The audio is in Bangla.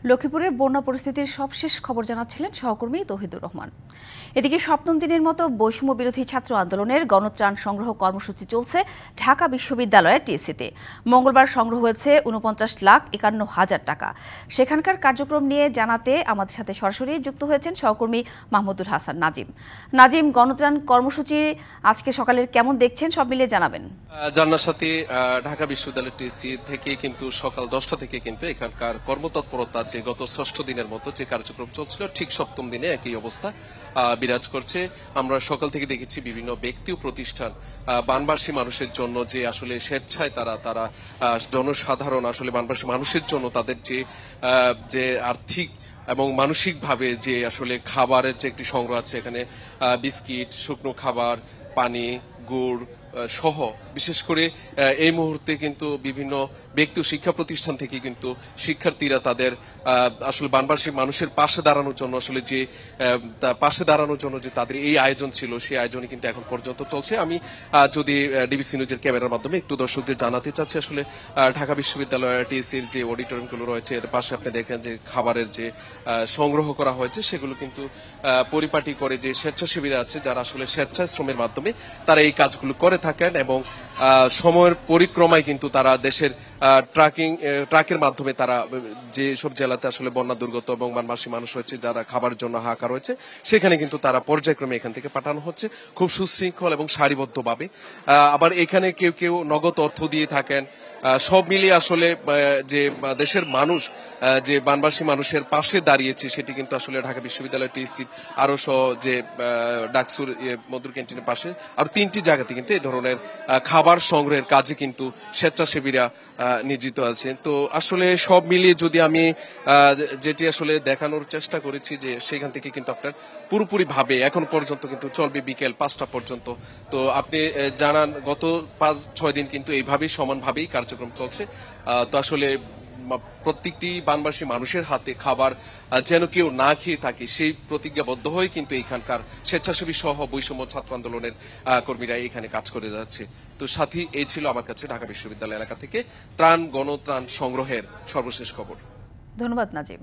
লক্ষ্মীপুরের বন্যা পরিস্থিতির সবশেষ খবর জানাচ্ছিলেন সহকর্মী তৌহিদুর রহমান। এদিকে সপ্তম দিনের মতো বৈষম্য বিরোধী ছাত্র আন্দোলনের গণত্রাণ সংগ্রহ কর্মসূচি চলছে ঢাকা বিশ্ববিদ্যালয়ের টিএসসিতে। মঙ্গলবার সংগ্রহ হয়েছে ৪৯,৫১,০০০ টাকা। সেখানকার কার্যক্রম নিয়ে জানাতে আমাদের সাথে সরাসরি যুক্ত হয়েছেন সহকর্মী মাহমুদুল হাসান নাজিম। নাজিম, গণত্রাণ কর্মসূচি আজকে সকালের কেমন দেখছেন, সব মিলিয়ে জানাবেন। জান্নার সাথে ঢাকা বিশ্ববিদ্যালয়ের টিএসসি থেকে কিন্তু সকাল 10টা থেকে কিন্তু এখানকার কর্মতৎপরতা যে গত ষষ্ঠ দিনের মতো যে কার্যক্রম চলছিল ঠিক সপ্তম দিনে একই অবস্থা বিরাজ করছে। আমরা সকাল থেকে দেখেছি বিভিন্ন ব্যক্তি ও প্রতিষ্ঠান বানবাসী মানুষের জন্য যে আসলে স্বেচ্ছায় তারা জনসাধারণ আসলে বানবাসী মানুষের জন্য তাদের যে আর্থিক এবং মানসিকভাবে যে আসলে খাবারের যে একটি সংগ্রহ আছে, এখানে বিস্কিট, শুকনো খাবার, পানি, গুড় সহ বিশেষ করে এই মুহূর্তে কিন্তু বিভিন্ন ব্যক্তি ও শিক্ষা প্রতিষ্ঠান থেকে কিন্তু শিক্ষার্থীরা তাদের আসলে বানবাসী মানুষের পাশে দাঁড়ানোর জন্য যে তাদের এই আয়োজন ছিল, সেই আয়োজনই কিন্তু এখন পর্যন্ত চলছে। আমি যদি ডিবিসি নিউজের ক্যামেরার মাধ্যমে একটু দর্শকদের জানাতে চাচ্ছি, আসলে ঢাকা বিশ্ববিদ্যালয়ের টিএসসির যে অডিটোরিয়ামগুলো রয়েছে এর পাশে আপনি দেখেন যে খাবারের যে সংগ্রহ করা হয়েছে সেগুলো কিন্তু পরিপাটি করে যে স্বেচ্ছাসেবীরা আছে, যারা আসলে স্বেচ্ছায় শ্রমের মাধ্যমে তারা এই কাজগুলো করে থাকেন এবং সময়ের পরিক্রমায় কিন্তু তারা দেশের ট্রাকের মাধ্যমে তারা যে সব জেলাতে আসলে বন্যা দুর্গত এবং বানবাসী মানুষ রয়েছে, যারা খাবার জন্য হাহাকার রয়েছে, সেখানে কিন্তু তারা পর্যায়ক্রমে এখান থেকে পাঠানো হচ্ছে খুব সুশৃঙ্খল এবং সারিবদ্ধভাবে। আবার এখানে কেউ কেউ নগদ অর্থ দিয়ে থাকেন। সব মিলিয়ে আসলে যে দেশের মানুষ যে বানবাসী মানুষের পাশে দাঁড়িয়েছে সেটি কিন্তু আসলে ঢাকা বিশ্ববিদ্যালয় টিএসসির আরো সহ যে ডাকসুর মধুর ক্যান্টিনের পাশে আরো 3টি জায়গাতে কিন্তু এই ধরনের খাবার সংগ্রহের কাজে কিন্তু স্বেচ্ছাসেবীরা নিয়োজিত আছেন। তো আসলে সব মিলিয়ে যদি আমি যেটি আসলে দেখানোর চেষ্টা করেছি যে সেখান থেকে কিন্তু আপনার পুরোপুরি ভাবে এখন পর্যন্ত কিন্তু চলবে বিকেল 5টা পর্যন্ত। তো আপনি জানান গত 5-6 দিন কিন্তু এইভাবেই সমানভাবেই কার্যক্রম চলছে। তো আসলে প্রত্যেকটি বানবাসী মানুষের হাতে খাবার যেন কেউ না খেয়ে থাকে সেই প্রতিজ্ঞাবদ্ধ হয়ে কিন্তু এখানকার স্বেচ্ছাসেবী সহ বৈষম্য ছাত্র আন্দোলনের কর্মীরা এখানে কাজ করে যাচ্ছে। তো সাথী, এই ছিল আমার কাছে ঢাকা বিশ্ববিদ্যালয় এলাকা থেকে গণত্রাণ সংগ্রহের সর্বশেষ খবর। ধন্যবাদ নাজিম।